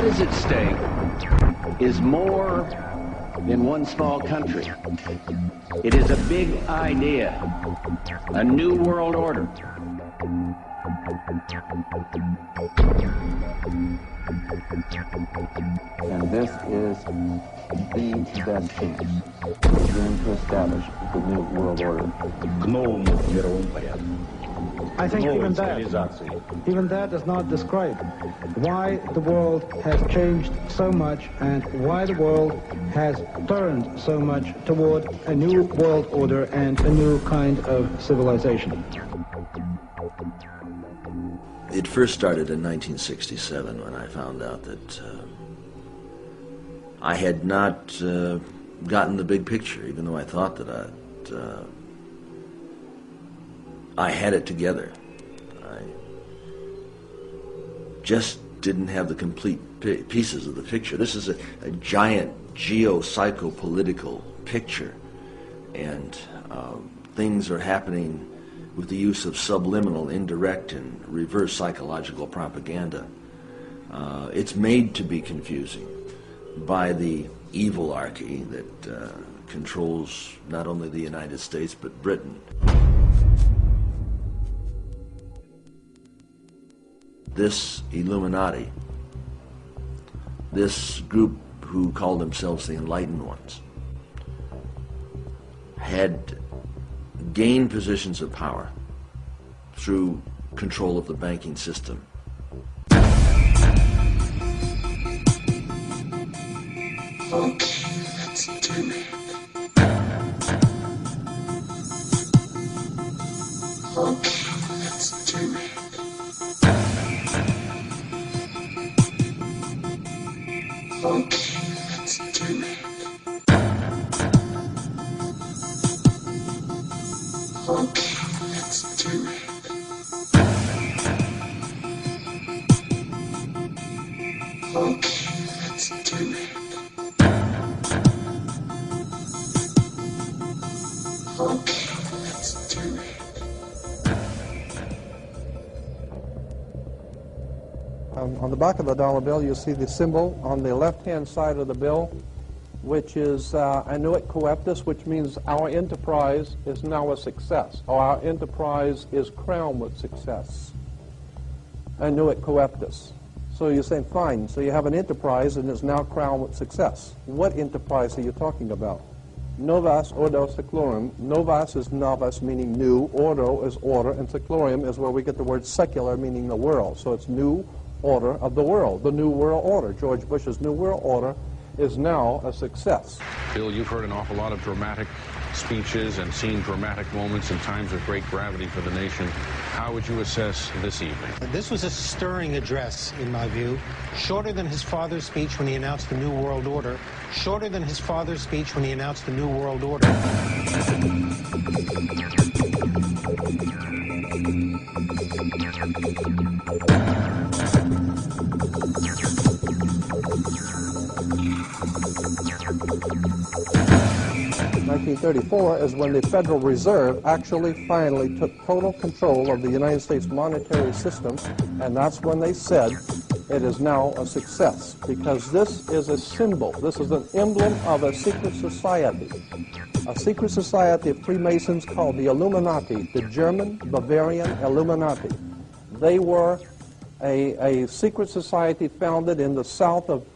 What is at stake is more than one small country. It is a big idea, a new world order. And this is the best chance to begin to establish the new world order. К новому мировому порядку. I think even that does not describe why the world has changed so much and why the world has turned so much toward a new world order and a new kind of civilization. It first started in 1967 when I found out that I had not gotten the big picture, even though I thought that I had it together. I just didn't have the complete pieces of the picture. This is a giant geo-psycho-political picture, and things are happening with the use of subliminal, indirect, and reverse psychological propaganda. It's made to be confusing by the evilarchy that controls not only the United States but Britain. This Illuminati, this group who called themselves the Enlightened Ones, had gained positions of power through control of the banking system. Okay, let's do it. Okay, let's do it. Okay, let's do it. Okay, let's do it. Okay, let's do it. Okay, let's do it. On the back of the dollar bill, you'll see the symbol on the left-hand side of the bill, which is annuit coeptus, which means our enterprise is now a success, or our enterprise is crowned with success. Annuit coeptus. So you're saying, fine, so you have an enterprise and it's now crowned with success. What enterprise are you talking about? Novus ordo seclorum. Novus is novus, meaning new. Ordo is order, and seclorum is where we get the word secular, meaning the world. So it's new order of the world, the new world order. George Bush's new world order is now a success. Bill, you've heard an awful lot of dramatic speeches and seen dramatic moments in times of great gravity for the nation. How would you assess this evening? This was a stirring address, in my view, shorter than his father's speech when he announced the New World Order, shorter than his father's speech when he announced the New World Order. 1934 is when the Federal Reserve actually finally took total control of the United States monetary system, and that's when they said it is now a success, because this is a symbol, this is an emblem of a secret society of Freemasons called the Illuminati, the German Bavarian Illuminati. They were a secret society founded in the south of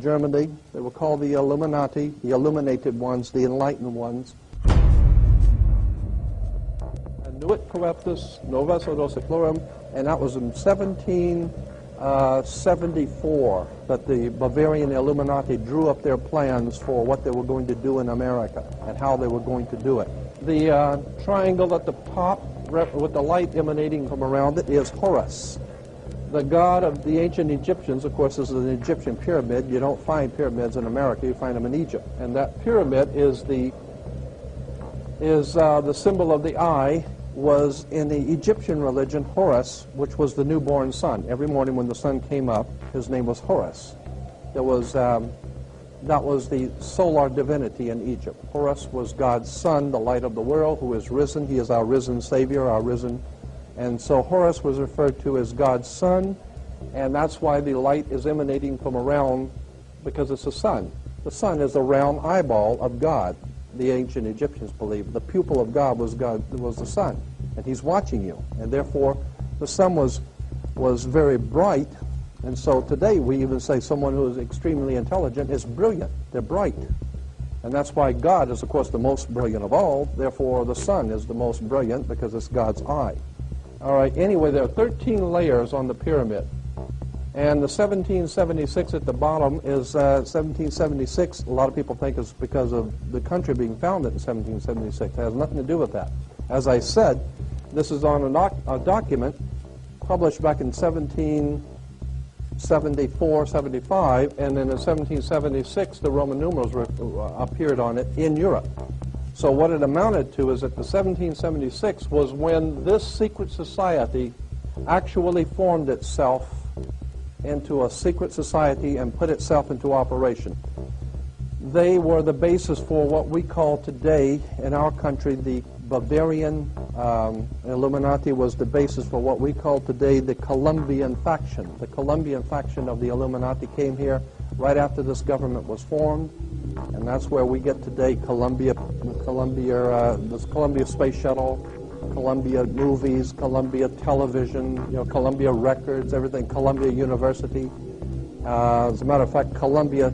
Germany. They were called the Illuminati, the illuminated ones, the enlightened ones. Annuit coeptus, novus ordo seclorum, and that was in 1774 that the Bavarian Illuminati drew up their plans for what they were going to do in America and how they were going to do it. The triangle at the top with the light emanating from around it is Horus, the god of the ancient Egyptians. Of course, this is an Egyptian pyramid. You don't find pyramids in America, you find them in Egypt. And that pyramid is the symbol of the eye, was in the Egyptian religion Horus, which was the newborn sun. Every morning when the sun came up, his name was Horus. That was the solar divinity in Egypt. Horus was God's son, the light of the world, who is risen. He is our risen Savior, our risen. And so Horus was referred to as God's son, And that's why the light is emanating from around, because it's the sun. The sun is the round eyeball of God. The ancient Egyptians believed the pupil of God was the sun, and he's watching you. And therefore, the sun was very bright. And so today we even say someone who is extremely intelligent is brilliant. They're bright. And that's why God is, of course, the most brilliant of all. Therefore, the sun is the most brilliant because it's God's eye. All right, anyway, there are 13 layers on the pyramid. And the 1776 at the bottom is 1776. A lot of people think it's because of the country being founded in 1776. It has nothing to do with that. As I said, this is on a document published back in 1774, 75, and then in 1776 the Roman numerals appeared on it in Europe. So what it amounted to is that the 1776 was when this secret society actually formed itself into a secret society and put itself into operation. They were the basis for what we call today in our country the Bavarian Illuminati was the basis for what we call today the Colombian faction. The Colombian faction of the Illuminati came here right after this government was formed, and that's where we get today Columbia Space Shuttle, Columbia Movies, Columbia Television, Columbia Records, everything, Columbia University. As a matter of fact, Columbia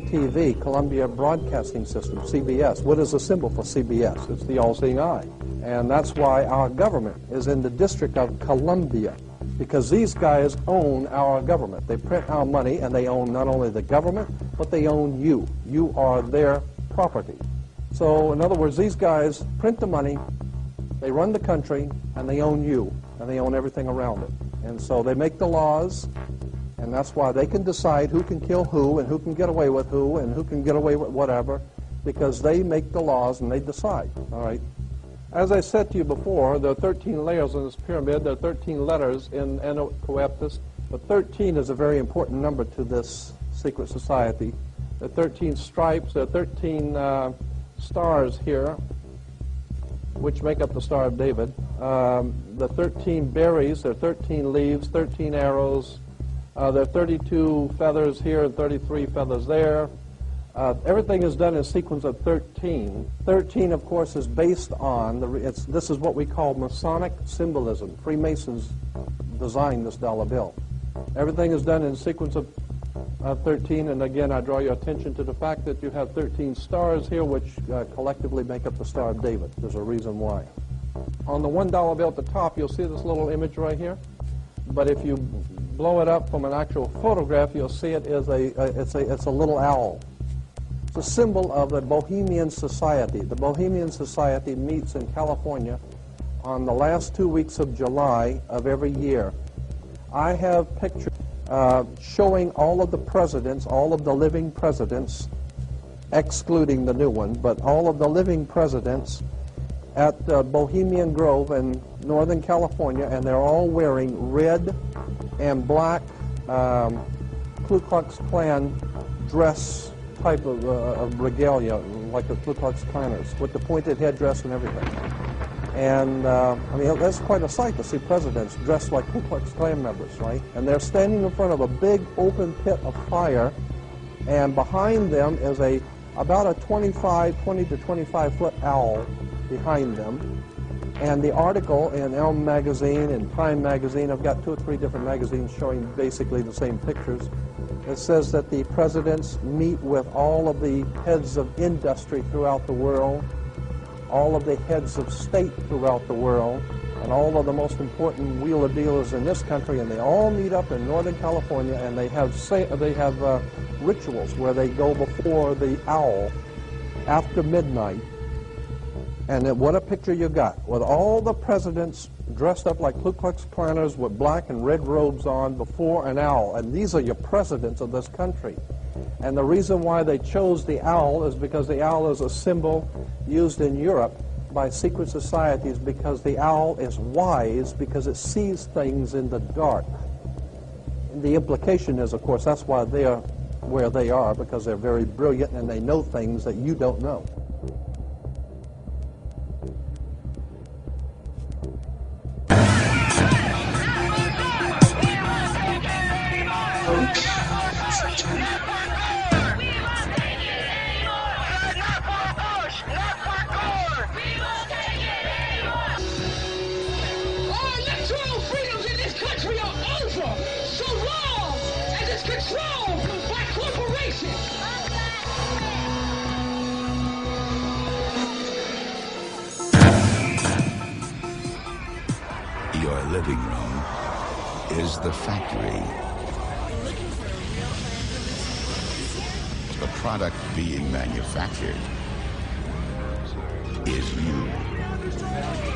TV, Columbia Broadcasting System, CBS. What is the symbol for CBS? It's the all-seeing eye. And that's why our government is in the District of Columbia, because these guys own our government. They print our money, and they own not only the government, but they own you. You are their property. So, in other words, these guys print the money, they run the country, and they own you, and they own everything around it. And so they make the laws, and that's why they can decide who can kill who, and who can get away with who, and who can get away with whatever, because they make the laws and they decide, all right? As I said to you before, there are 13 layers in this pyramid. There are 13 letters in Coeptus, but 13 is a very important number to this secret society. There are 13 stripes. There are 13 stars here, which make up the Star of David. The 13 berries, there are 13 leaves, 13 arrows. There are 32 feathers here and 33 feathers there. Everything is done in a sequence of 13. 13, of course, is based on, this is what we call Masonic symbolism. Freemasons designed this dollar bill. Everything is done in a sequence of 13, and again, I draw your attention to the fact that you have 13 stars here, which collectively make up the Star of David. There's a reason why. On the $1 bill at the top, you'll see this little image right here, but if you blow it up from an actual photograph, you'll see it is it's a little owl. It's a symbol of the Bohemian Society. The Bohemian Society meets in California on the last 2 weeks of July of every year. I have pictures showing all of the presidents, all of the living presidents, excluding the new one, but all of the living presidents at Bohemian Grove in Northern California, and they're all wearing red and black Ku Klux Klan dress type of regalia, like the Ku Klux Klanners, with the pointed headdress and everything. And, I mean, that's quite a sight to see presidents dressed like Ku Klux Klan members, right? And they're standing in front of a big open pit of fire, and behind them is about a 20 to 25-foot owl behind them. And the article in Elm Magazine and Time Magazine, I've got 2 or 3 different magazines showing basically the same pictures. It says that the presidents meet with all of the heads of industry throughout the world, all of the heads of state throughout the world, and all of the most important wheeler dealers in this country, and they all meet up in Northern California, and they have rituals where they go before the owl after midnight. And then what a picture you got, with all the presidents dressed up like Ku Klux Klanners with black and red robes on before an owl. And these are your presidents of this country. And the reason why they chose the owl is because the owl is a symbol used in Europe by secret societies, because the owl is wise, because it sees things in the dark. And the implication is, of course, that's why they are where they are, because they're very brilliant and they know things that you don't know. Your living room is the factory. The product being manufactured is you.